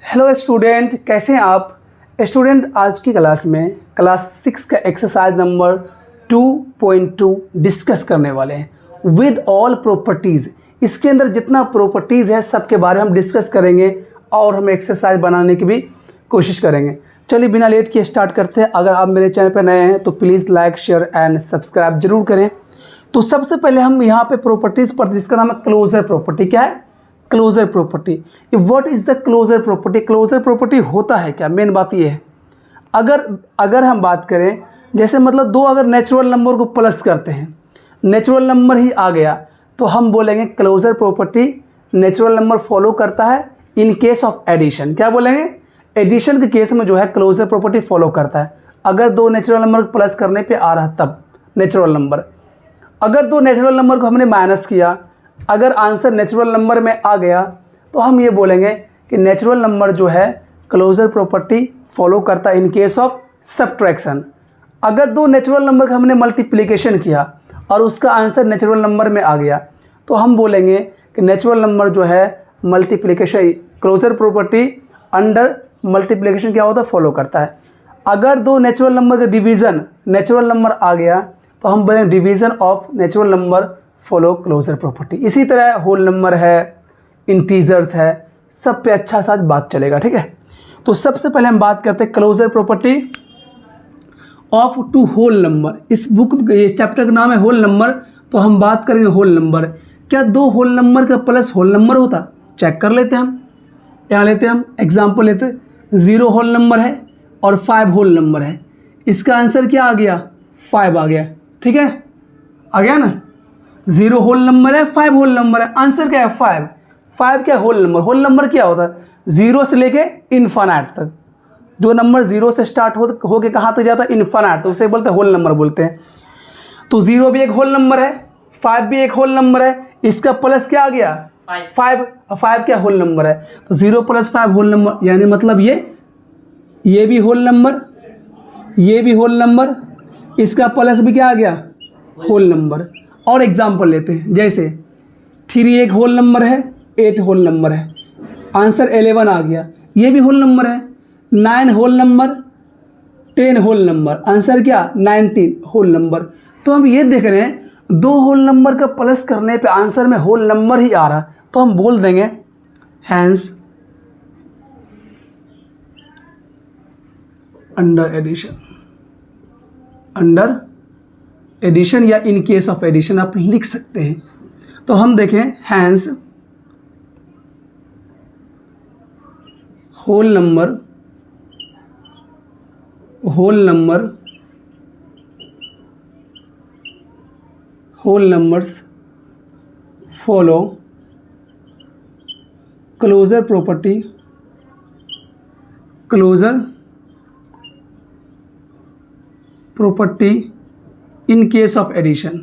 Hello student, कैसे हैं आप। स्टूडेंट, आज की क्लास में क्लास 6 का एक्सरसाइज नंबर 2.2 डिस्कस करने वाले हैं विद ऑल प्रॉपर्टीज़। इसके अंदर जितना प्रॉपर्टीज़ है सबके बारे में हम डिस्कस करेंगे और हम एक्सरसाइज बनाने की भी कोशिश करेंगे। चलिए बिना लेट के स्टार्ट करते हैं। अगर आप मेरे चैनल पर नए हैं तो please like share and subscribe जरूर करें। तो सबसे पहले हम यहाँ पे प्रॉपर्टीज़ पर, जिसका नाम है क्लोजर प्रॉपर्टी। क्या है? Closure property. What is the closure property? Closure property होता है क्या? मेन बात ये है, अगर हम बात करें, जैसे मतलब दो अगर नेचुरल नंबर को प्लस करते हैं, नेचुरल नंबर ही आ गया तो हम बोलेंगे closure property natural number follow करता है इन केस ऑफ एडिशन। क्या बोलेंगे? एडिशन के केस में जो है क्लोजर प्रॉपर्टी फॉलो करता है। अगर दो नेचुरल नंबर को प्लस करने पे आ रहा तब नेचुरल नंबर, अगर दो नेचुरल नंबर को हमने माइनस किया, अगर आंसर नेचुरल नंबर में आ गया तो हम ये बोलेंगे कि नेचुरल नंबर जो है क्लोजर प्रॉपर्टी फॉलो करता है इन केस ऑफ सब्ट्रैक्शन। अगर दो नेचुरल नंबर का हमने मल्टीप्लिकेशन किया और उसका आंसर नेचुरल नंबर में आ गया तो हम बोलेंगे कि नेचुरल नंबर जो है multiplication, closure property under multiplication क्या होता है? फॉलो करता है। अगर दो नेचुरल नंबर का डिवीज़न नेचुरल नंबर आ गया तो हम बोलेंगे division of natural number follow closure property. इसी तरह होल नंबर है, इंटीजर्स है, सब पे अच्छा सा बात चलेगा। ठीक है, तो सबसे पहले हम बात करते हैं closure property of two whole number. इस बुक ये चैप्टर का नाम है होल नंबर, तो हम बात करेंगे होल नंबर। क्या दो होल नंबर का प्लस होल नंबर होता? चेक कर लेते हैं हम। यहाँ लेते हैं हम एग्जाम्पल लेते हैं, 0 होल नंबर है और 5 होल नंबर है। इसका आंसर क्या आ गया? 5 आ गया। ठीक है, आ गया ना। 0 होल नंबर है, 5 होल नंबर है, आंसर क्या है? 5। 5 क्या होल नंबर? होल नंबर क्या होता है? 0 से लेके इन्फानाइट तक। जो नंबर 0 से स्टार्ट हो के कहाँ तक जाता है? इन्फानाइट, तो उसे बोलते हैं होल नंबर बोलते हैं। तो 0 भी एक होल नंबर है, 5 भी एक होल नंबर है, इसका प्लस क्या आ गया? 5 क्या होल नंबर है? तो 0 + 5 होल नंबर, यानी मतलब ये भी होल नंबर, ये भी होल नंबर, इसका प्लस भी क्या आ गया? Whole number. और एग्जाम्पल लेते हैं, जैसे 3 एक होल नंबर है, 8 होल नंबर है, आंसर 11 आ गया, ये भी होल नंबर है। 9 whole number, 10 whole number, answer क्या? 19 होल नंबर। तो हम ये देख रहे हैं दो होल नंबर का प्लस करने पे आंसर में होल नंबर ही आ रहा, तो हम बोल देंगे हैंस अंडर एडिशन या इन केस ऑफ एडिशन आप लिख सकते हैं। तो हम देखें hence whole numbers follow closure property in case of addition.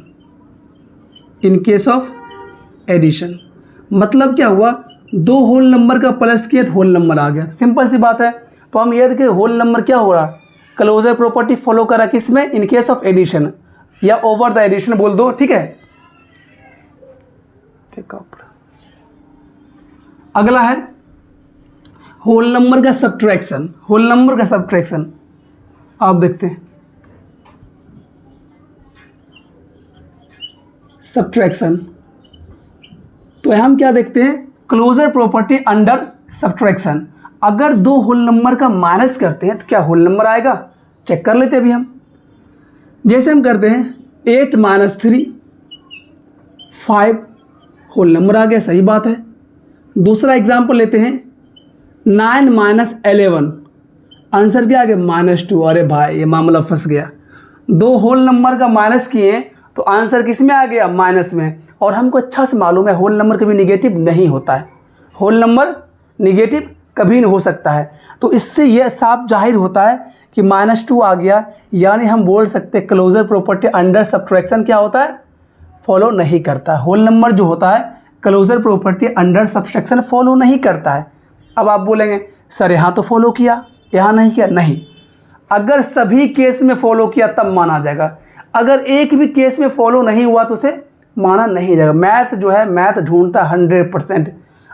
मतलब क्या हुआ? दो होल नंबर का प्लस किया तो होल नंबर आ गया, सिंपल सी बात है। तो हम ये देखें होल नंबर क्या हो रहा? क्लोजर प्रॉपर्टी फॉलो करा, किस में? इन केस ऑफ एडिशन या ओवर द एडिशन बोल दो। ठीक है, अगला है होल नंबर का सब्ट्रैक्शन। आप देखते हैं सब्ट्रैक्शन, तो हम क्या देखते हैं? Closure property under subtraction. अगर दो होल नंबर का माइनस करते हैं तो क्या होल नंबर आएगा? चेक कर लेते हैं अभी हम। जैसे हम करते हैं 8 - 3 5 होल नंबर आ गया, सही बात है। दूसरा एग्जाम्पल लेते हैं 9 - 11, आंसर क्या आ गया? -2। अरे भाई ये मामला फंस गया। दो होल नंबर का माइनस किए तो आंसर किस में आ गया? माइनस में। और हमको अच्छा से मालूम है होल नंबर कभी निगेटिव नहीं होता है, होल नंबर निगेटिव कभी नहीं हो सकता है। तो इससे यह साफ जाहिर होता है कि -2 आ गया, यानी हम बोल सकते हैं क्लोजर प्रॉपर्टी अंडर सब्ट्रैक्शन क्या होता है? फॉलो नहीं करता। होल नंबर जो होता है closure property under subtraction follow नहीं करता है। अब आप बोलेंगे सर यहाँ तो फॉलो किया, यहाँ नहीं किया। नहीं, अगर सभी केस में फॉलो किया तब माना जाएगा। अगर एक भी केस में फॉलो नहीं हुआ तो उसे माना नहीं जाएगा। मैथ जो है, मैथ ढूंढता 100%।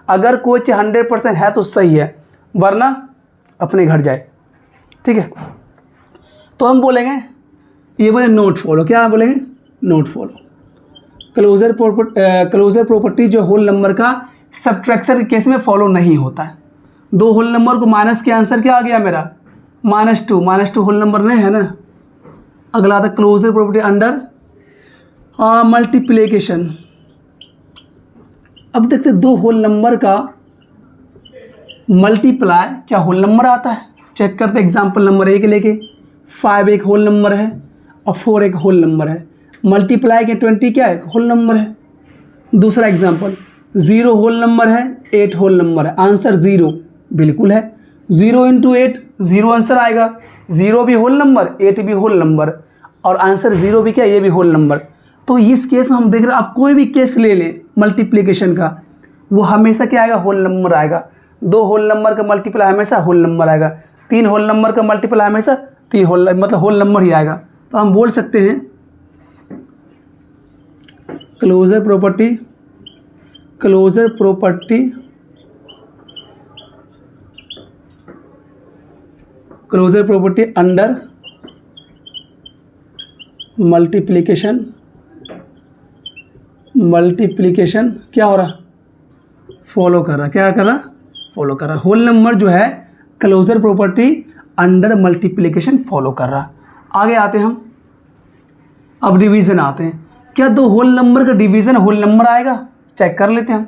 अगर कोई चीज़ 100% है तो सही है, वरना अपने घर जाए। ठीक है, तो हम बोलेंगे, ये बोले नोट फॉलो, क्या बोलेंगे, नोट फॉलो। क्लोजर प्रॉपर्टी जो होल नंबर का सब्ट्रैक्शन के केस में फॉलो नहीं होता है। दो होल नंबर को माइनस के आंसर क्या आ गया मेरा, -2 होल नंबर नहीं है ना। अगला आता क्लोजर प्रॉपर्टी अंडर मल्टीप्लिकेशन। अब देखते दो होल नंबर का मल्टीप्लाई क्या होल नंबर आता है, चेक करते। एग्जाम्पल नंबर 1 लेके 5 एक होल नंबर है और 4 एक होल नंबर है, मल्टीप्लाई के 20 क्या है, होल नंबर है। दूसरा एग्जाम्पल 0 होल नंबर है, 8 होल नंबर है, आंसर 0 बिल्कुल है। 0 × 8 0 आंसर आएगा। 0 भी होल नंबर, 8 भी होल नंबर और आंसर 0 भी क्या, ये भी होल नंबर। तो इस केस में हम देख रहे हैं, आप कोई भी केस ले लें मल्टीप्लिकेशन का, वो हमेशा क्या आएगा, होल नंबर आएगा। 2 होल नंबर का मल्टीप्लाई हमेशा होल नंबर आएगा। 3 होल नंबर का मल्टीप्लाई हमेशा 3 होल मतलब होल नंबर ही आएगा। तो हम बोल सकते हैं क्लोजर प्रॉपर्टी अंडर मल्टीप्लिकेशन क्या हो रहा, फॉलो कर रहा, क्या कर रहा, फॉलो कर रहा। होल नंबर जो है closure property under multiplication follow कर रहा। आगे आते हैं हम, अब डिवीज़न आते हैं। क्या दो होल नंबर का डिवीज़न होल नंबर आएगा, चेक कर लेते हैं हम।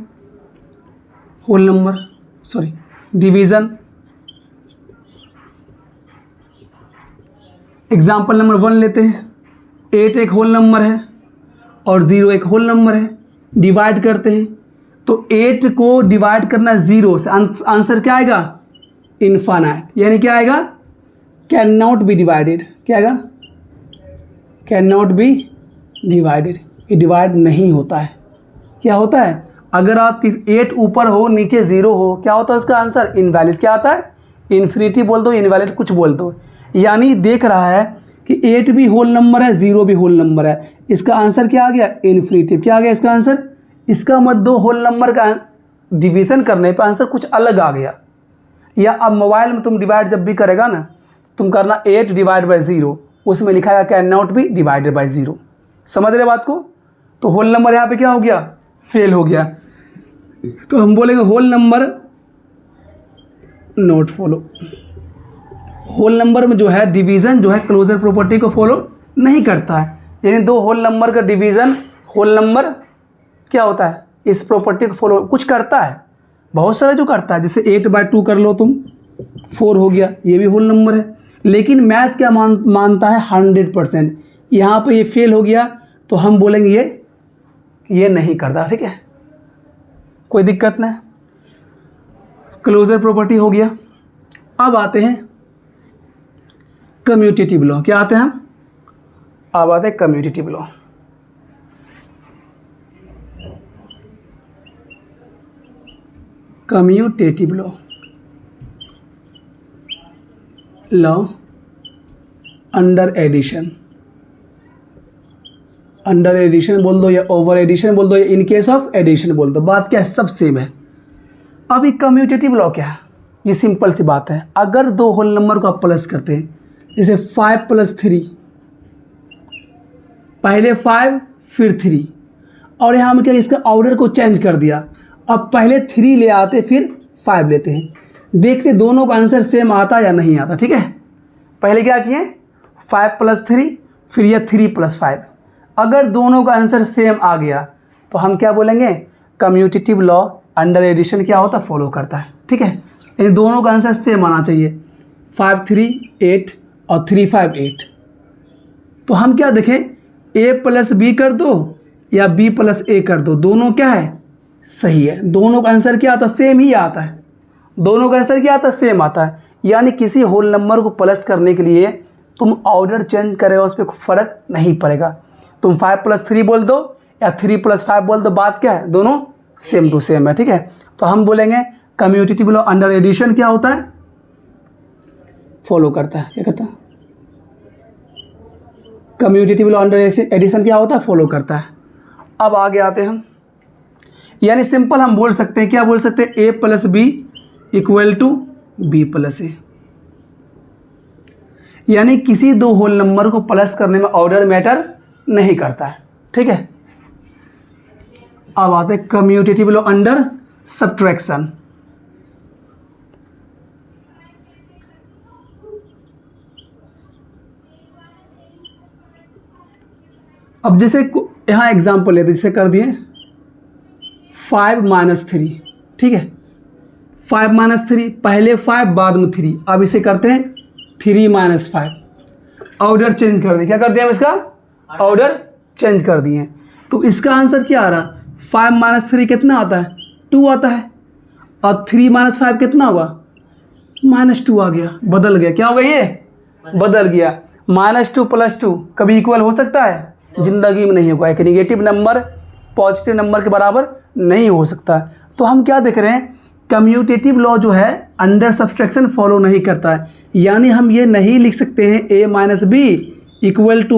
डिवीज़न एग्जाम्पल नंबर 1 लेते हैं। 8 एक होल नंबर है और 0 एक होल नंबर है, डिवाइड करते हैं। तो 8 को डिवाइड करना 0 से, आंसर क्या आएगा, इनफाइनाइट, यानी क्या आएगा, कैन नॉट बी डिवाइडेड। क्या आएगा, कैन नॉट बी डिवाइडेड, ये डिवाइड नहीं होता है। क्या होता है, अगर आप 8 ऊपर हो नीचे 0 हो, क्या होता है उसका आंसर, इनवैलिड। क्या आता है, इन्फिनिटी बोल दो, इनवैलिड कुछ बोल दो। यानी देख रहा है कि 8 भी होल नंबर है, 0 भी होल नंबर है, इसका आंसर क्या आ गया, इन्फिनिटिव। क्या आ गया इसका आंसर, इसका मत दो होल नंबर का डिवीज़न करने पर आंसर कुछ अलग आ गया। या अब मोबाइल में तुम डिवाइड जब भी करेगा ना, तुम करना 8 डिवाइड बाई 0, उसमें लिखा है can not be divided by 0। समझ रहे बात को। तो होल नंबर यहाँ पे क्या हो गया, फेल हो गया। तो हम बोलेंगे whole number not follow. Whole number में जो है डिवीज़न जो है क्लोजर प्रॉपर्टी को फॉलो नहीं करता है। यानी दो होल नंबर का डिवीज़न होल नंबर क्या होता है, इस प्रॉपर्टी को फॉलो कुछ करता है, बहुत सारा जो करता है। जैसे 8/2 कर लो तुम, 4 हो गया, ये भी होल नंबर है। लेकिन मैथ क्या मानता है, 100%। यहाँ पे ये फेल हो गया तो हम बोलेंगे ये नहीं करता। ठीक है, कोई दिक्कत नहीं, क्लोजर प्रॉपर्टी हो गया। अब आते हैं कम्यूटेटिव लॉ। क्या आते हैं हम, अब आते हैं commutative law. Commutative law under addition बोल दो या ओवर एडिशन बोल दो या इन केस ऑफ एडिशन बोल दो, बात क्या है, सब सेम है। अभी कम्यूटेटिव लॉ क्या है, ये सिंपल सी बात है। अगर दो होल नंबर को आप प्लस करते हैं, जैसे 5 + 3, पहले 5 फिर 3, और यहाँ में क्या इसका ऑर्डर को चेंज कर दिया। अब पहले 3 ले आते फिर 5 लेते हैं, देखते दोनों का आंसर सेम आता या नहीं आता। ठीक है, पहले क्या किए, 5 + 3 फिर यह 3 + 5। अगर दोनों का आंसर सेम आ गया तो हम क्या बोलेंगे, कम्यूटेटिव लॉ अंडर एडिशन क्या होता है, फॉलो करता है। ठीक है, यानी दोनों का आंसर सेम आना चाहिए। 5 3 8 और 3 5 8। तो हम क्या देखें, a + b कर दो या b + a कर दो, दोनों क्या है, सही है। दोनों का आंसर क्या आता है, सेम ही आता है। दोनों का आंसर क्या आता है, सेम आता है। यानी किसी होल नंबर को प्लस करने के लिए तुम ऑर्डर चेंज करेगा, उस पर फ़र्क नहीं पड़ेगा। तुम 5 + 3 बोल दो या 3 + 5 बोल दो, बात क्या है, दोनों सेम टू सेम है। ठीक है, तो हम बोलेंगे कम्यूटेटिव लॉ अंडर एडिशन क्या होता है, फॉलो करता है। क्या करता है, कम्यूटेटिव लॉ अंडर एडिशन क्या होता है, फॉलो करता है। अब आगे आते हैं हम, यानी सिंपल हम बोल सकते हैं, क्या बोल सकते हैं, a + b = बी प्लस ए। यानी किसी दो होल नंबर को प्लस करने में ऑर्डर मैटर नहीं करता है, ठीक है। अब आते हैं कम्यूटेटिव लॉ अंडर सब्ट्रैक्शन। अब जैसे यहाँ एग्जाम्पल लेते, जैसे कर दिए 5 - 3, ठीक है। 5 - 3, पहले 5 बाद में 3। अब इसे करते हैं 3 - 5, ऑर्डर चेंज कर दिए। क्या कर दिया हम इसका? ऑर्डर चेंज कर दिए। तो इसका आंसर क्या आ रहा? 5 - 3 कितना आता है? 2 आता है। और 3 - 5 कितना होगा? -2 आ गया, बदल गया। क्या होगा ये? बदल गया। -2 + 2 कभी इक्वल हो सकता है? जिंदगी में नहीं होगा। एक निगेटिव नंबर पॉजिटिव नंबर के बराबर नहीं हो सकता। तो हम क्या देख रहे हैं? कम्यूटेटिव लॉ जो है अंडर सब्सट्रैक्शन फॉलो नहीं करता है। यानी हम ये नहीं लिख सकते हैं a - b =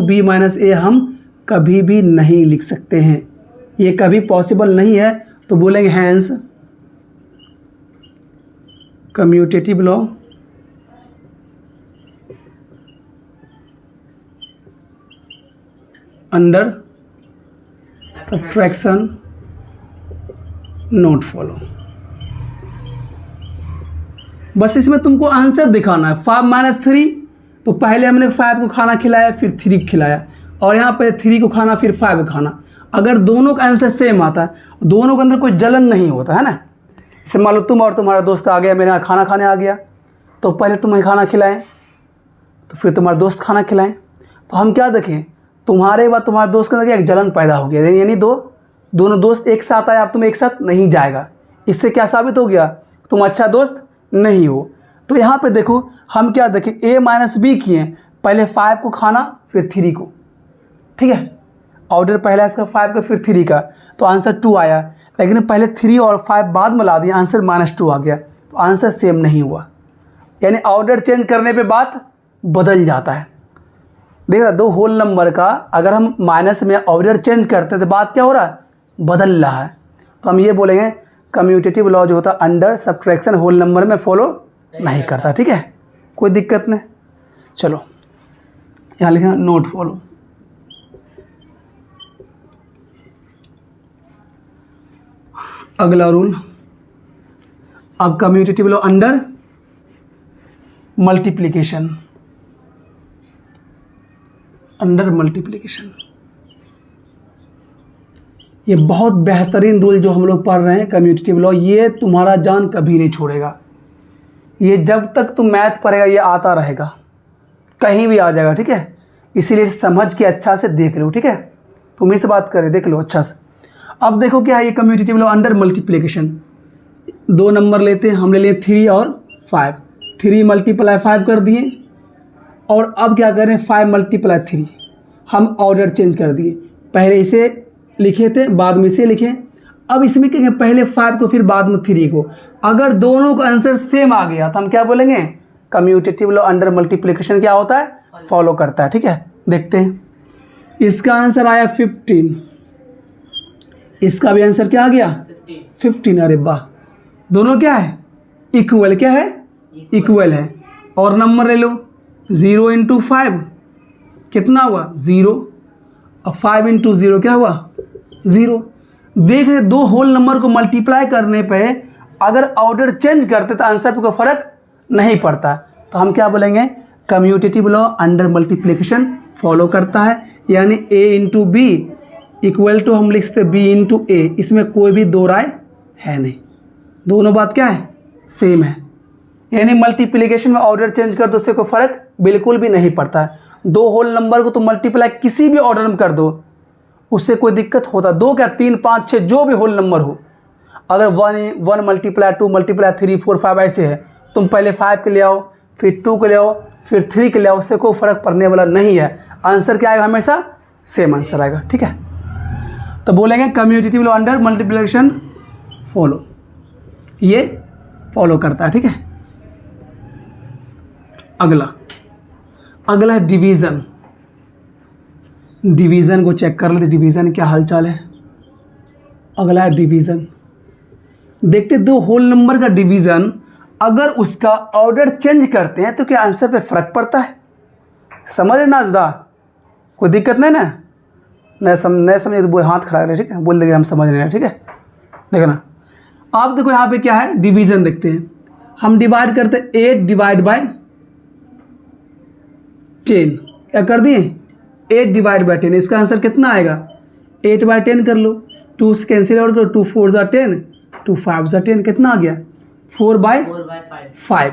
b - a, हम कभी भी नहीं लिख सकते हैं, ये कभी पॉसिबल नहीं है। तो बोलेंगे hence commutative law under subtraction not follow. बस इसमें तुमको आंसर दिखाना है। 5 - 3, तो पहले हमने 5 को खाना खिलाया, फिर 3 को खिलाया, और यहाँ पे 3 को खाना फिर 5 को खाना। अगर दोनों का आंसर सेम आता है, दोनों के अंदर कोई जलन नहीं होता है ना। जैसे मान लो तुम और तुम्हारा दोस्त आ गया, मेरे यहाँ खाना खाने आ गया, तो पहले तुम्हें खाना खिलाएं, तो फिर तुम्हारे दोस्त खाना खिलाएं, तो हम क्या देखें? तुम्हारे बाद तुम्हारे दोस्त के अंदर एक जलन पैदा हो गया, यानी दोनों दोस्त एक साथ आए, अब तुम एक साथ नहीं जाएगा। इससे क्या साबित हो गया? तुम अच्छा दोस्त नहीं हो। तो यहाँ पे देखो हम क्या देखें, a - b किए, पहले 5 को खाना फिर 3 को, ठीक है। ऑर्डर पहला इसका 5 का फिर 3 का, तो आंसर 2 आया। लेकिन पहले 3 और 5 बाद में ला दिया, आंसर -2 आ गया, तो आंसर सेम नहीं हुआ। यानी ऑर्डर चेंज करने पे बात बदल जाता है। देख रहा, दो होल नंबर का अगर हम माइनस में ऑर्डर चेंज करते हैं तो बात क्या हो रहा है? बदल रहा है। तो हम ये बोलेंगे कम्यूटेटिव लॉ जो होता है अंडर सब्ट्रैक्शन होल नंबर में फॉलो नहीं करता, ठीक है। कोई दिक्कत नहीं। चलो यहाँ लिखा नोट फॉलो। अगला रूल, अब commutative law under multiplication. Under multiplication ये बहुत बेहतरीन रूल जो हम लोग पढ़ रहे हैं कम्यूटेटिव लॉ, ये तुम्हारा जान कभी नहीं छोड़ेगा। ये जब तक तुम मैथ पढ़ेगा ये आता रहेगा, कहीं भी आ जाएगा, ठीक है। इसीलिए समझ के अच्छा से देख लो, ठीक है। तुम ही से बात करें, देख लो अच्छा से। अब देखो क्या है ये कम्यूटेटिव लॉ अंडर मल्टीप्लिकेशन। दो नंबर लेते हैं, हमने लिए 3 और 5, 3 × 5 कर दिए, और अब क्या करें 5 × 3, हम ऑर्डर चेंज कर दिए। पहले इसे लिखे थे, बाद में इसे लिखें। अब इसमें क्या करें, पहले 5 को फिर बाद में 3 को। अगर दोनों का आंसर सेम आ गया तो हम क्या बोलेंगे? कम्यूटेटिव लॉ अंडर मल्टीप्लिकेशन क्या होता है? फॉलो करता है, ठीक है। देखते हैं, इसका आंसर आया 15, इसका भी आंसर क्या आ गया? 15। अरे वाह, दोनों क्या है? इक्वल। क्या है? इक्वल है। और नंबर ले लो, 0 × 5 कितना हुआ? 0, और 5 × 0 क्या हुआ? 0। देख रहे, दो होल नंबर को मल्टीप्लाई करने पे अगर ऑर्डर चेंज करते तो आंसर पे कोई फर्क नहीं पड़ता। तो हम क्या बोलेंगे? Commutative law under multiplication follow करता है। यानी a × b = हम लिख सकते b × a, इसमें कोई भी दो राय है नहीं, दोनों बात क्या है? सेम है। यानी मल्टीप्लिकेशन में ऑर्डर चेंज कर दो, उससे कोई फर्क बिल्कुल भी नहीं पड़ता है। दो होल नंबर को तुम मल्टीप्लाई किसी भी ऑर्डर में कर दो, उससे कोई दिक्कत होता? 2 क्या 3 5 6 जो भी होल नंबर हो, अगर 1 × 2 × 3 4 5 ऐसे है, तुम पहले 5 के ले आओ, फिर 2 के ले आओ, फिर 3 के ले आओ, उससे कोई फर्क पड़ने वाला नहीं है। आंसर क्या आएगा? हमेशा सेम आंसर आएगा, ठीक है। तो बोलेंगे commutative law under multiplication follow, ये फॉलो करता है, ठीक है। अगला है डिवीज़न। डिवीज़न को चेक कर लेते, डिवीज़न क्या हालचाल है। अगला है डिवीज़न। देखते दो होल नंबर का डिवीज़न अगर उसका ऑर्डर चेंज करते हैं तो क्या आंसर पे फ़र्क पड़ता है? समझ ना नाजदा, कोई दिक्कत नहीं ना? नहीं समझे तो हाथ खड़ा करें, ठीक है, बोल देंगे हम समझ रहे हैं, ठीक है। देखना आप देखो यहाँ पे क्या है, डिवीज़न देखते हैं। हम डिवाइड करते हैं 8 डिवाइड बाय 10, क्या कर दिए 8 डिवाइड बाय 10, इसका आंसर कितना आएगा 8 बाय 10 कर लो, 2 से कैंसिल आउट करो, 2 4 ज़ा 10, 2 5 ज़ा 10, कितना आ गया 4 बाय 5।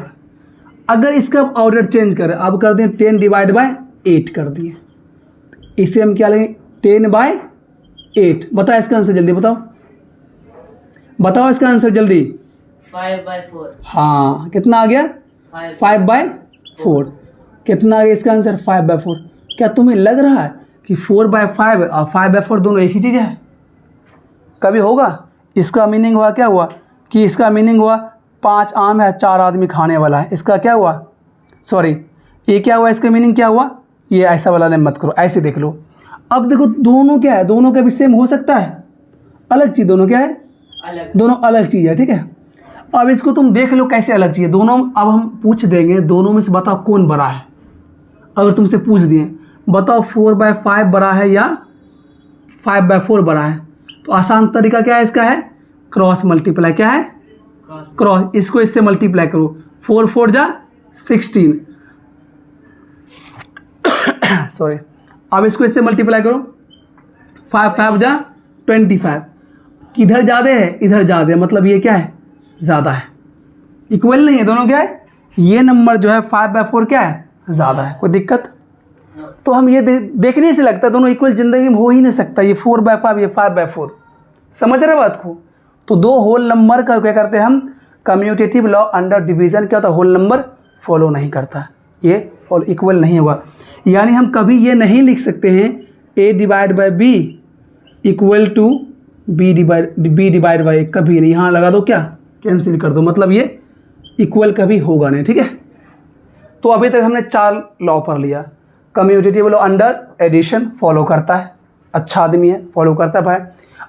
अगर इसका ऑर्डर चेंज करें, अब कर दें 10 डिवाइड बाय 8 कर दिए, इसे हम क्या लेंगे 10 बाय 8। बताओ इसका आंसर जल्दी बताओ, बताओ इसका आंसर जल्दी। 5 बाय 4। हाँ कितना आ गया 5 बाय 4। कितना आ गया इसका आंसर 5 बाय 4। क्या तुम्हें लग रहा है कि 4 बाय 5 और 5 बाय 4 दोनों एक ही चीज़ है? कभी होगा? इसका मीनिंग हुआ क्या हुआ कि इसका मीनिंग हुआ 5 आम है 4 आदमी खाने वाला है, इसका क्या हुआ, सॉरी ये क्या हुआ, इसका मीनिंग क्या हुआ, ये ऐसा वाला ने मत करो, ऐसे देख लो। अब देखो दोनों क्या है, दोनों का भी सेम हो सकता है, अलग चीज़, दोनों क्या है अलग, दोनों अलग चीज़ है, ठीक है। अब इसको तुम देख लो कैसे अलग चीज़ है दोनों। अब हम पूछ देंगे दोनों में से बताओ कौन बड़ा है। अगर तुमसे पूछ दिए बताओ 4 बाय 5 बड़ा है या 5 बाय 4 बड़ा है, तो आसान तरीका क्या है इसका है क्रॉस मल्टीप्लाई, क्या है क्रॉस, इसको इससे मल्टीप्लाई करो, 4 4 जा 16 सॉरी, अब इसको इससे मल्टीप्लाई करो, 5 5 जा 25, किधर ज़्यादा है इधर ज़्यादा है, मतलब ये क्या है ज़्यादा है, इक्वल नहीं है दोनों, क्या है ये नंबर जो है 5 बाय 4 क्या है ज़्यादा है। कोई दिक्कत? तो हम ये देखने से लगता है दोनों इक्वल ज़िंदगी में हो ही नहीं सकता, ये 4 बाय 5 ये 5 बाय 4, समझ रहे बात को। तो दो होल नंबर का क्या करते हैं हम कम्यूटेटिव लॉ अंडर डिवीज़न, क्या होता है होल नंबर फॉलो नहीं करता, ये फॉलो इक्वल नहीं होगा। यानी हम कभी ये नहीं लिख सकते हैं a divide by B equal to B divide by, कभी नहीं, यहाँ लगा दो क्या कैंसिल कर दो, मतलब ये इक्वल कभी होगा नहीं, ठीक है। तो अभी तक हमने 4 लॉ पढ़ लिया। Commutative law under addition follow करता है, अच्छा आदमी है फॉलो करता है भाई,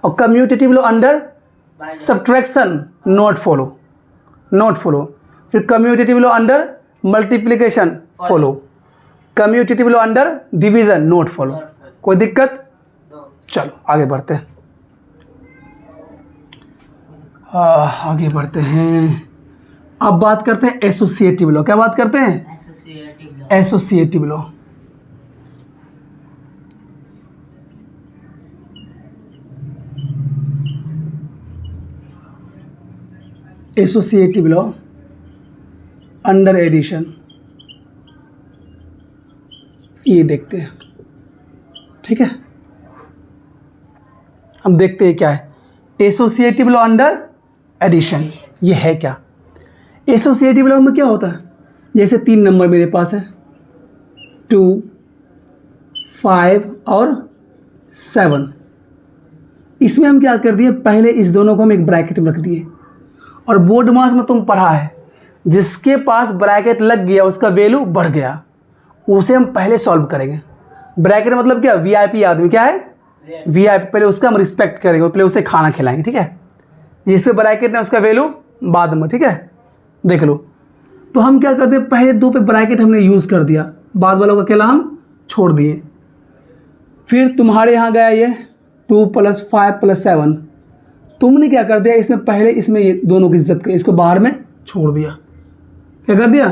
और commutative law under subtraction not follow, फिर commutative law under multiplication follow, commutative law under division not follow. कोई दिक्कत? चलो आगे बढ़ते हैं, आगे बढ़ते हैं। अब बात करते हैं एसोसिएटिव लॉ। क्या बात करते हैं? Associative law. Associative law under addition, ये देखते हैं, ठीक है। हम देखते हैं क्या है एसोसिएटिव लॉ अंडर एडिशन, ये है क्या। एसोसिएटिव लॉ में क्या होता है, जैसे 3 नंबर मेरे पास है 2 5 और 7, इसमें हम क्या कर दिए पहले इस दोनों को हम एक ब्रैकेट में रख दिए, और बोर्ड मास में तुम पढ़ा है जिसके पास ब्रैकेट लग गया उसका वैल्यू बढ़ गया, उसे हम पहले सॉल्व करेंगे। ब्रैकेट मतलब क्या, वीआईपी आदमी, क्या है वीआईपी, पहले उसका हम रिस्पेक्ट करेंगे, पहले उसे खाना खिलाएंगे, ठीक है। जिस पे ब्रैकेट ने उसका वैल्यू बाद में, ठीक है, देख लो। तो हम क्या करते हैं पहले 2 पे ब्रैकेट हमने यूज़ कर दिया, बाद वालों का अकेला हम छोड़ दिए। फिर तुम्हारे यहाँ गया ये 2 + 5 + 7, तुमने क्या कर दिया इसमें पहले इसमें ये दोनों की इज्जत कर, इसको बाहर में छोड़ दिया। क्या कर दिया?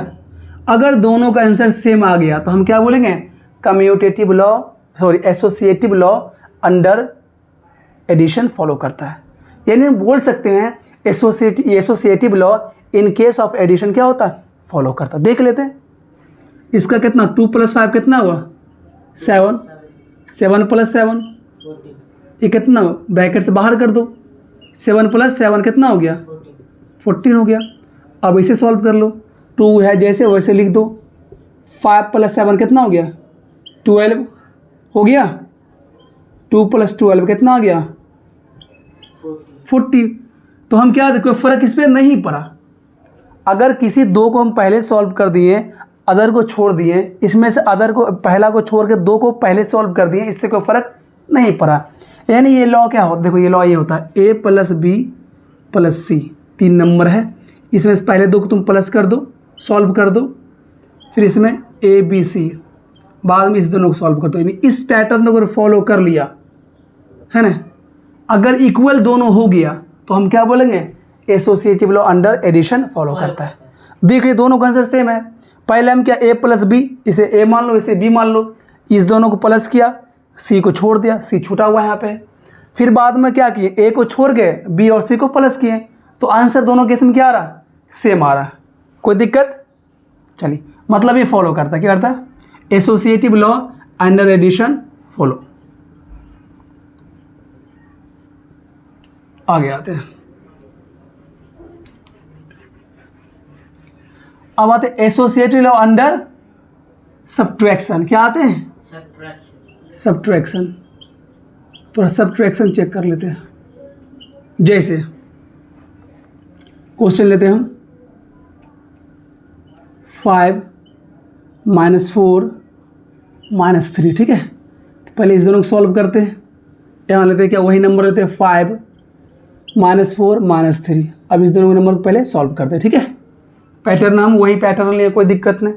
अगर दोनों का आंसर सेम आ गया तो हम क्या बोलेंगे commutative law, sorry associative law under addition follow करता है। यानी हम बोल सकते हैं associative law in case of addition क्या होता है फॉलो करता है। देख लेते हैं इसका कितना 2 + 5 कितना हुआ 7, 7 + 7 ये कितना ब्रैकेट से बाहर कर दो, 7 + 7 कितना हो गया 14 हो गया। अब इसे सॉल्व कर लो, 2 है जैसे वैसे लिख दो, 5 + 7 कितना हो गया 12 हो गया, 2 + 12 कितना आ गया 40। तो हम क्या देखो फ़र्क इस पर नहीं पड़ा। अगर किसी 2 को हम पहले सॉल्व कर दिए, अदर को छोड़ दिए, इसमें से अदर को पहला को छोड़ के 2 को पहले सॉल्व कर दिए, इससे कोई फ़र्क नहीं पड़ा। यानी ये लॉ क्या होता है, देखो ये लॉ ये होता है a + b + c, 3 नंबर है, इसमें से पहले दो को तुम प्लस कर दो, सॉल्व कर दो, फिर इसमें ए बी सी, बाद में इस दोनों को सॉल्व कर दो। यानी इस पैटर्न को अगर फॉलो कर लिया है ना, अगर इक्वल दोनों हो गया तो हम क्या बोलेंगे, associative law under addition follow करता है। देखिए दोनों का आंसर सेम है। पहले हम क्या, ए प्लस बी, इसे ए मान लो, इसे बी मान लो, इस दोनों को प्लस किया, सी को छोड़ दिया, सी छूटा हुआ है यहाँ पे। फिर बाद में क्या किए, ए को छोड़ के बी और सी को प्लस किए, तो आंसर दोनों केस में क्या आ रहा, सेम आ रहा। कोई दिक्कत? चलिए, मतलब ये फॉलो करता है, क्या करता है, associative law under addition follow. आगे आते हैं, अब आते हैं एसोसिएटिव लॉ अंडर सब्ट्रैक्शन। क्या आते हैं, सब्ट्रैक्शन। थोड़ा सब्ट्रैक्शन चेक कर लेते हैं। जैसे क्वेश्चन लेते हैं हम, 5 - 4 - 3, ठीक है। तो पहले इस दोनों को सॉल्व करते हैं। यहाँ लेते हैं क्या, वही नंबर लेते हैं 5 - 4 - 3। अब इस दोनों के नंबर को पहले सॉल्व करते हैं, ठीक है। पैटर्न हम वही पैटर्न लिए, कोई दिक्कत नहीं।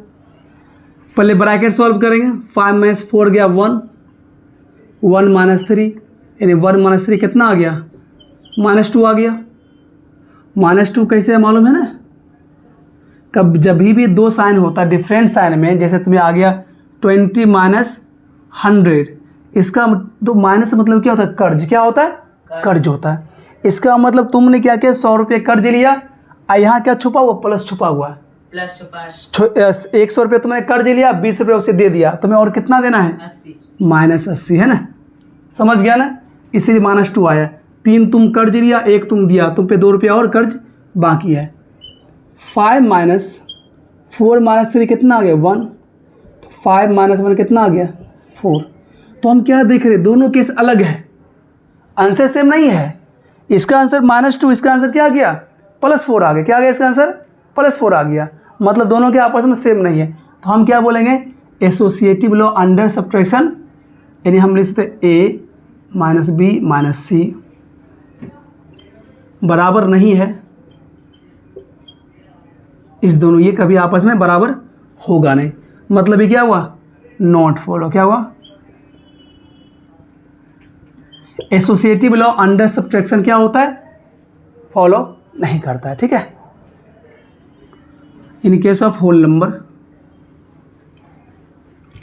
पहले ब्रैकेट सॉल्व करेंगे, 5 - 4 गया 1, 1 - 3, यानी 1 - 3 कितना आ गया, -2 आ गया। -2 कैसे मालूम है ना, कब जब भी दो साइन होता है डिफरेंट साइन में, जैसे तुम्हें आ गया 20 - 100, इसका तो माइनस मतलब क्या होता है, कर्ज। क्या होता है, कर्ज होता है। इसका मतलब तुमने क्या किया, 100 रुपये कर्ज लिया, और यहाँ क्या छुपा हुआ, प्लस छुपा हुआ है। 100 रुपये तुमने कर्ज लिया, 20 रुपये उसे दे दिया, तुम्हें और कितना देना है, -80, है ना। समझ गया ना, इसीलिए -2 आया। 3 तुम कर्ज लिया, 1 तुम दिया, तुम पे 2 रुपया और कर्ज बाकी है। 5 - 4 - 3 कितना आ गया, 1। 5 - 1 कितना आ गया, 4। तो हम क्या देख रहे, दोनों केस अलग है, आंसर सेम नहीं है। इसका आंसर -2, इसका आंसर क्या आ गया, +4 आ गया। क्या आ गया इसका आंसर, +4 आ गया। मतलब दोनों के आपस में सेम नहीं है। तो हम क्या बोलेंगे, एसोसिएटिव लॉ अंडर सब्ट्रैक्शन, यानी हम लिख सकते ए - बी - सी बराबर नहीं है इस दोनों, ये कभी आपस में बराबर होगा नहीं। मतलब ये क्या हुआ, नॉट फॉलो। क्या हुआ, एसोसिएटिव लॉ अंडर सब्ट्रैक्शन क्या होता है, फॉलो नहीं करता है, ठीक है। In case of whole number,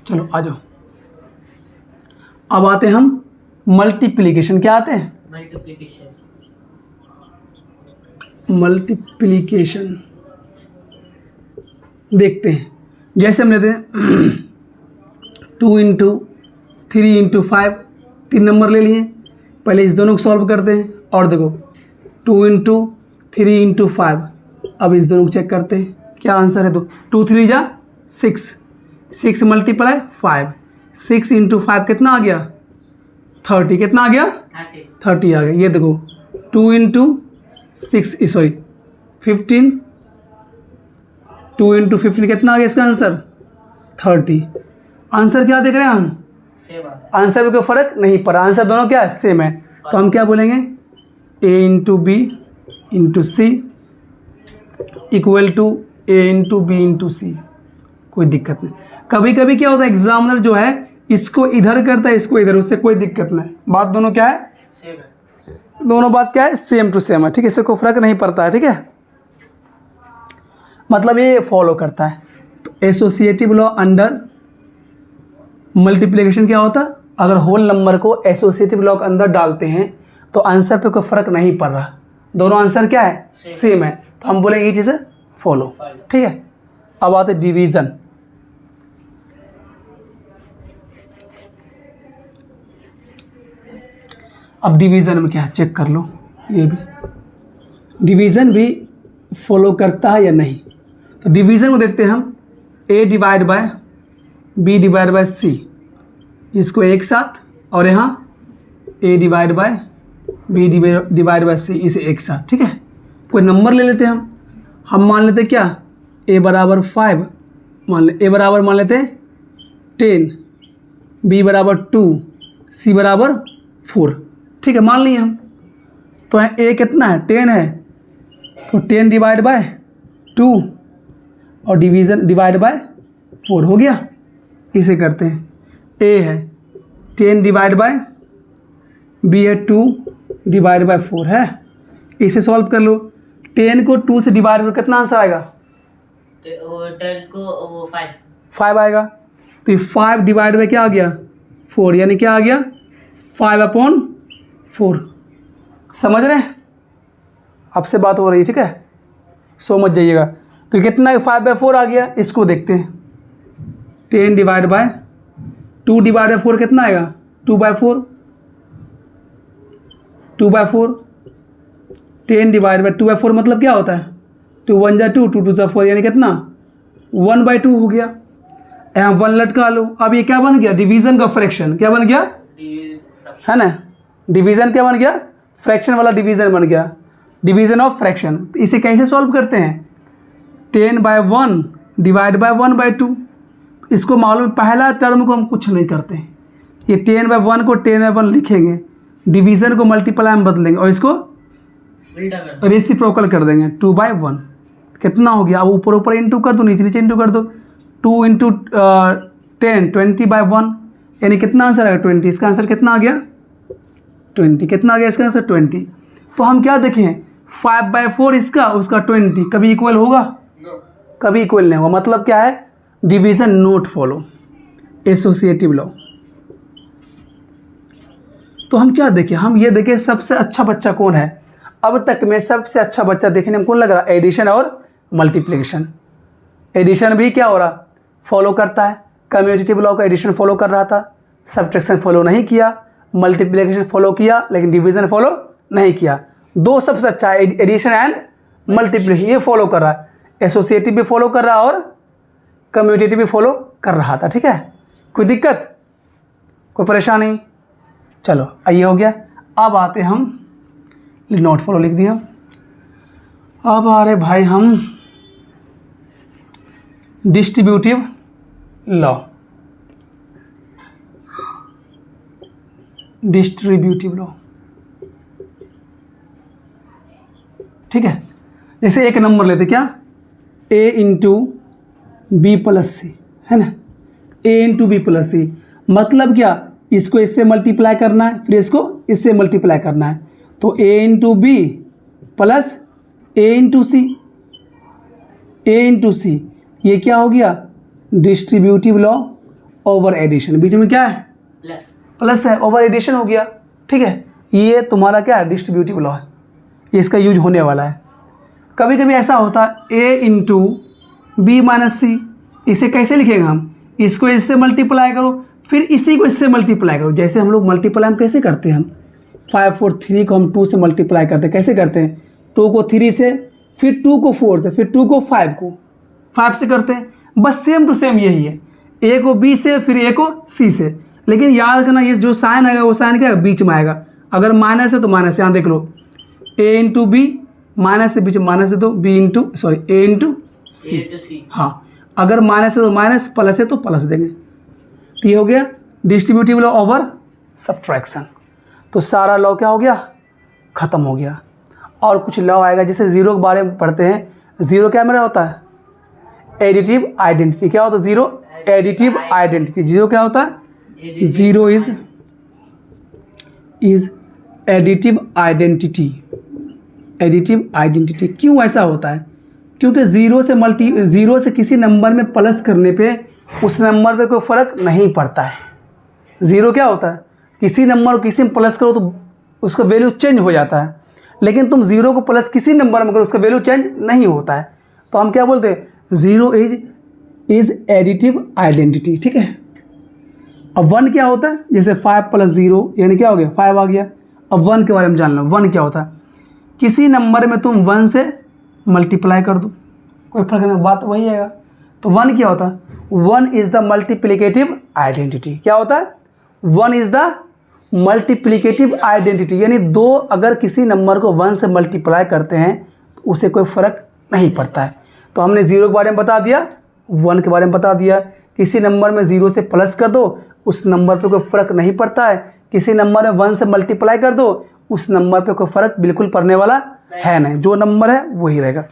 चलो आ जाओ। अब आते हैं हम मल्टीप्लिकेशन। क्या आते हैं, मल्टीप्लिकेशन देखते हैं। जैसे हम लेते हैं 2 × 3 × 5, 3 नंबर ले लिए। पहले इस दोनों को सॉल्व करते हैं, और देखो 2 × 3 × 5। अब इस दोनों को चेक करते हैं, क्या आंसर है। तो 2 3 जा 6, 6 × 5, 6 × 5 कितना आ गया, 30। कितना आ गया, 30 आ गया। ये देखो 2 × 6 सॉरी 15, 2 × 15 कितना आ गया इसका आंसर, 30। आंसर क्या देख रहे हैं हम, आंसर में कोई फर्क नहीं पड़ा, आंसर दोनों क्या है, सेम है। तो हम क्या बोलेंगे, a × b × c = a × b × c। कोई दिक्कत नहीं। कभी कभी क्या होता है, एग्जामिनर जो है इसको इधर करता है, इसको इधर, उससे कोई दिक्कत नहीं। बात दोनों क्या है, सेम है। दोनों बात क्या है, सेम टू सेम है, ठीक है। इससे कोई फर्क नहीं पड़ता है, ठीक है। मतलब ये फॉलो करता है। तो एसोसिएटिव लॉ अंडर मल्टीप्लिकेशन क्या होता है, अगर होल नंबर को एसोसिएटिव लॉ के अंदर डालते हैं तो आंसर पे कोई फर्क नहीं पड़ रहा, दोनों आंसर क्या है, सेम है। तो हम बोलेंगे ये चीज़ें फॉलो, ठीक है। अब आते डिवीज़न। अब डिवीज़न में क्या है, चेक कर लो। ये भी डिवीज़न भी फॉलो करता है या नहीं। तो डिवीज़न को देखते हैं हम, a/b/c, इसको एक साथ, और यहाँ a/b/c, इसे एक साथ, ठीक है। कोई नंबर ले लेते हैं हम मान लेते हैं क्या, a = 5 मान ले, a बराबर मान लेते हैं 10, b = 2, c = 4, ठीक है, मान लिए हम। तो a कितना है, 10 है, तो 10 / 2 और डिवीज़न डिवाइड बाय 4 हो गया। इसे करते हैं, a है 10 डिवाइड बाय b है 2 डिवाइड बाय 4 है। इसे सॉल्व कर लो। 10 को 2 से डिवाइड करो, कितना आंसर आएगा? 10 को वो 5 आएगा। तो ये 5 डिवाइड बाय क्या आ गया? 4, यानी क्या आ गया? 5/4। समझ रहे हैं? आपसे बात हो रही है, ठीक है, सो मत जाइएगा। तो कितना 5/4 आ गया, इसको देखते हैं। 10 डिवाइड बाय 2 डिवाइड बाय 4 कितना आएगा? 2/4। 2/4 10 डिवाइड बाय 2/4 मतलब क्या होता है? 2 1 जा 2, 2 2 जा 4, यानी कितना? 1/2 हो गया। यहाँ 1 लटका लो। अब ये क्या बन गया? डिवीज़न का फ्रैक्शन। क्या बन गया? है ना, डिवीज़न क्या बन गया? फ्रैक्शन वाला डिवीज़न बन गया, डिवीज़न ऑफ फ्रैक्शन। तो इसे कैसे सॉल्व करते हैं? 10/1 डिवाइड बाय 1/2। इसको मालूम, पहला टर्म को हम कुछ नहीं करते, ये 10/1 को 10/1 लिखेंगे, डिवीज़न को मल्टीप्लाई में बदलेंगे और इसको रेसिप्रोकल कर देंगे 2/1। कितना हो गया? अब ऊपर ऊपर इंटू कर दो, नीचे नीचे इंटू कर दो। 2 × 10 20/1, यानी कितना आंसर आएगा? 20। इसका आंसर कितना आ गया? 20। कितना आ गया इसका आंसर? 20। तो हम क्या देखें? 5/4 इसका, उसका 20 कभी इक्वल होगा? कभी इक्वल नहीं होगा। मतलब क्या है? Division note follow, associative law. तो हम क्या देखें? हम ये देखें सबसे अच्छा बच्चा कौन है अब तक में। सबसे अच्छा बच्चा देखने में कौन लग रहा है? एडिशन और मल्टीप्लिकेशन। एडिशन भी क्या हो रहा? फॉलो करता है। कम्यूटेटिव लॉ का एडिशन फॉलो कर रहा था, सब्ट्रैक्शन फॉलो नहीं किया। मल्टीप्लिकेशन फॉलो किया लेकिन डिवीज़न फॉलो नहीं किया। दो सबसे अच्छा है, एडिशन एंड मल्टीप्लिकेशन, ये फॉलो कर रहा है। एसोसिएटिव भी फॉलो कर रहा है और कम्यूटेटिव भी फॉलो कर रहा था। ठीक है, कोई दिक्कत, कोई परेशानी? चलो आइए, हो गया। अब आते हम नोट फॉलो लिख दिया। अब आ रहे भाई हम डिस्ट्रीब्यूटिव लॉ। डिस्ट्रीब्यूटिव लॉ, ठीक है। जैसे एक नंबर लेते, क्या? a इंटू बी प्लस सी, है ना। a इंटू बी प्लस सी मतलब क्या? इसको इससे मल्टीप्लाई करना है, फिर इसको इससे मल्टीप्लाई करना है। तो a into B plus a into C, a into C, ये क्या हो गया? Distributive law over addition. बीच में क्या है? प्लस है, ओवर एडिशन हो गया। ठीक है, ये तुम्हारा क्या है? डिस्ट्रीब्यूटिव लॉ है, इसका यूज होने वाला है। कभी कभी ऐसा होता है a इंटू बी माइनस सी, इसे कैसे लिखेंगे हम? इसको इससे मल्टीप्लाई करो, फिर इसी को इससे मल्टीप्लाई करो। जैसे हम लोग मल्टीप्लाई हम कैसे करते हैं? हम 5 4 3 को हम 2 से मल्टीप्लाई करते हैं। कैसे करते हैं? 2 को 3 से, फिर 2 को 4 से, फिर 2 को 5 से करते हैं। बस सेम टू सेम यही है, a को b से, फिर a को c से। लेकिन याद रखना, ये जो साइन आएगा वो साइन क्या है? बीच में आएगा। अगर माइनस है तो माइनस, यहाँ देख लो, a इंटू बी, माइनस से बीच में माइनस है तो b इंटू a इंटू सी। हाँ, अगर माइनस है तो माइनस, प्लस है तो प्लस देंगे। तो ये हो गया डिस्ट्रीब्यूटिव लॉ ओवर सब्ट्रैक्शन। तो सारा लॉ क्या हो गया? ख़त्म हो गया। और कुछ लॉ आएगा, जैसे जीरो के बारे में पढ़ते हैं। जीरो क्या मेरा होता है? Additive identity. क्या होता है? Zero additive identity. जीरो क्या होता है? Zero is additive identity. Additive identity क्यों ऐसा होता है? क्योंकि जीरो से किसी नंबर में प्लस करने पे उस नंबर पे कोई फ़र्क नहीं पड़ता है। ज़ीरो क्या होता है? किसी नंबर को किसी में प्लस करो तो उसका वैल्यू चेंज हो जाता है, लेकिन तुम ज़ीरो को प्लस किसी नंबर में करो उसका वैल्यू चेंज नहीं होता है। तो हम क्या बोलते हैं? Zero is additive identity. ठीक है। अब 1 क्या होता है? जैसे 5 + 0 यानी क्या हो गया? 5 आ गया। अब 1 के बारे में जान लो। 1 क्या होता है? किसी नंबर में तुम 1 से मल्टीप्लाई कर दो, कोई फर्क नहीं, बात वही आएगा। तो 1 क्या होता है? 1 इज़ द मल्टीप्लिकेटिव आइडेंटिटी। क्या होता है? 1 इज़ द मल्टीप्लिकेटिव आइडेंटिटी, यानी 2 अगर किसी नंबर को 1 से मल्टीप्लाई करते हैं तो उसे कोई फ़र्क नहीं पड़ता है। तो हमने 0 के बारे में बता दिया, 1 के बारे में बता दिया। किसी नंबर में 0 से प्लस कर दो, उस नंबर पे कोई फ़र्क नहीं पड़ता है। किसी नंबर में 1 से मल्टीप्लाई कर दो, उस नंबर पे कोई फ़र्क बिल्कुल पड़ने वाला है नहीं, जो नंबर है वही रहेगा।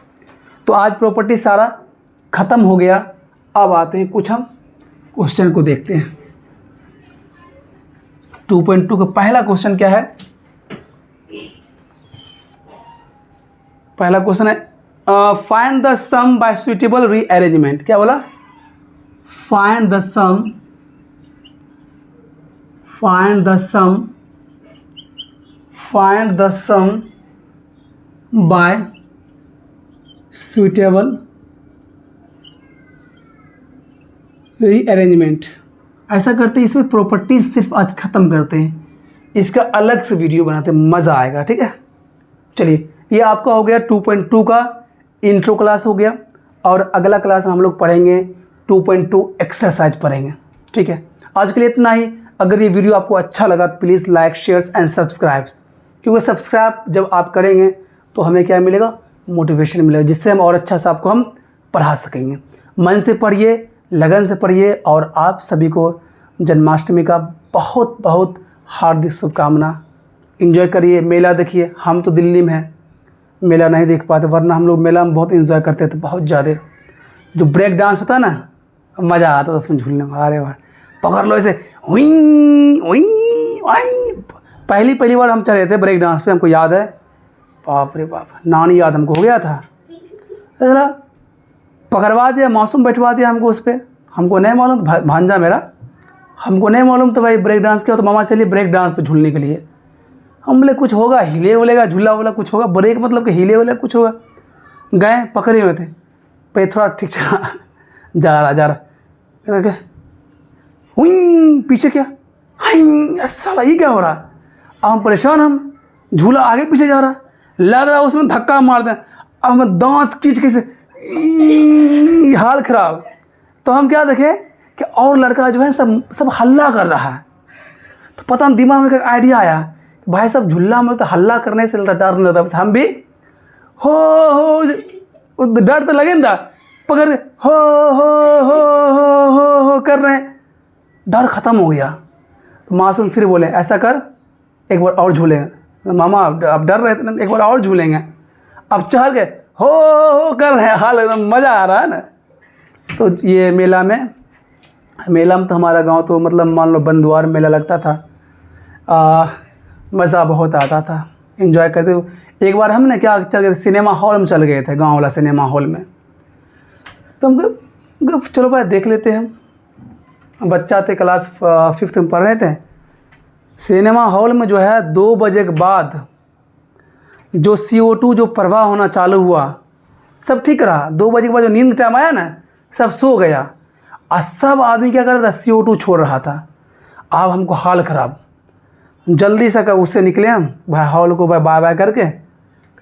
तो आज प्रॉपर्टी सारा ख़त्म हो गया। अब आते हैं कुछ हम क्वेश्चन को देखते हैं। 2.2 का पहला क्वेश्चन क्या है? पहला क्वेश्चन है find the sum by suitable rearrangement. क्या बोला? Find the sum by suitable rearrangement. ऐसा करते हैं, इसमें प्रॉपर्टीज सिर्फ आज ख़त्म करते हैं, इसका अलग से वीडियो बनाते हैं, मज़ा आएगा। ठीक है, चलिए ये आपका हो गया 2.2 का इंट्रो क्लास हो गया, और अगला क्लास हम लोग पढ़ेंगे 2.2 एक्सरसाइज पढ़ेंगे। ठीक है, आज के लिए इतना ही। अगर ये वीडियो आपको अच्छा लगा तो please like, share and subscribe, क्योंकि सब्सक्राइब जब आप करेंगे तो हमें क्या मिलेगा? मोटिवेशन मिलेगा, जिससे हम और अच्छा से आपको हम पढ़ा सकेंगे। मन से पढ़िए, लगन से पढ़िए, और आप सभी को जन्माष्टमी का बहुत बहुत हार्दिक शुभकामना। एंजॉय करिए, मेला देखिए। हम तो दिल्ली में हैं, मेला नहीं देख पाते, वरना हम लोग मेला में बहुत एंजॉय करते थे, बहुत ज़्यादा। जो ब्रेक डांस होता है ना, मज़ा आता था उसमें झूलने में। अरे वाह, पकड़ लो ऐसे, हुई हुई हुई। पहली बार हम चले थे ब्रेक डांस पे, हमको याद है, बाप रे बाप, नानी याद हमको हो गया था। जरा पकड़वा दिया, मौसम बैठवा दिया हमको उस पर। हमको नहीं मालूम, भांजा मेरा, हमको नहीं मालूम तो भाई ब्रेक डांस क्या हो, तो मामा चलिए ब्रेक डांस पे झूलने के लिए। हम बोले कुछ होगा, हिले उलेगा झूला वूला कुछ होगा, ब्रेक मतलब कि हिले उलेगा कुछ होगा। गए, पकड़े हुए थे, पे थोड़ा ठीक चला, जा रहा हुई, पीछे क्या, हाई साला ये क्या हो रहा। अब हम परेशान, हम झूला आगे पीछे जा रहा, लग रहा उसमें धक्का मार दें। अब हम दांत खींच के से, हाल खराब। तो हम क्या देखे कि और लड़का जो है सब हल्ला कर रहा है। तो पता हम दिमाग में एक आइडिया आया, भाई सब झूला में तो हल्ला करने से डर नहीं लगता, हम भी हो डर तो लगे ना, पकड़ हो कर रहे हैं, डर ख़त्म हो गया। तो मासूम फिर बोले ऐसा कर, एक बार और झूलेंगे। मामा अब डर रहे थे, एक बार और झूलेंगे। अब चल गए, हो कर रहे हैं, हाल एकदम मज़ा आ रहा है ना। तो ये मेला में तो हमारा गांव तो मतलब मान लो बंदुआर मेला लगता था। मज़ा बहुत आता था, एंजॉय करते हुए। एक बार हम ने क्या चल गए, सिनेमा हॉल में चल गए थे, गांव वाला सिनेमा हॉल में। तो हम चलो भाई देख लेते हैं। हम बच्चा थे, क्लास 5th में पढ़ रहे थे। सिनेमा हॉल में जो है 2 बजे के बाद जो CO2 जो प्रवाह होना चालू हुआ, सब ठीक रहा। 2 बजे के बाद जो नींद टाइम आया ना, सब सो गया, और सब आदमी क्या कर रहा था, CO2 छोड़ रहा था। अब हमको हाल ख़राब, जल्दी से उससे निकले हम भाई हॉल को, भाई बाय बाय करके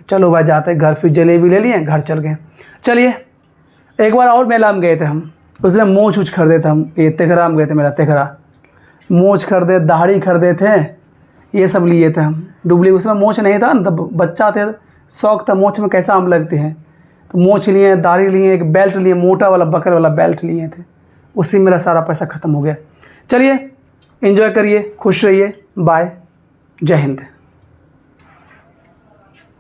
चलो भाई जाते घर। फिर जलेबी ले लिए, घर चल गए। चलिए एक बार और मेला में गए थे हम, उसमें मोच उछ खरीदे थे हम। ये तेघरा में गए थे, मेरा तेघरा, मोच खरीदे, दाढ़ी खरीदे थे, ये सब लिए थे हम। डुबली उसमें मोच नहीं था ना, तब बच्चा थे, शौक था मोच में कैसा आम लगते हैं। तो मोच लिए, दाढ़ी लिए, एक बेल्ट लिए, मोटा वाला बकल वाला बेल्ट लिए थे। उसी में मेरा सारा पैसा ख़त्म हो गया। चलिए एंजॉय करिए, खुश रहिए, बाय, जय हिंद।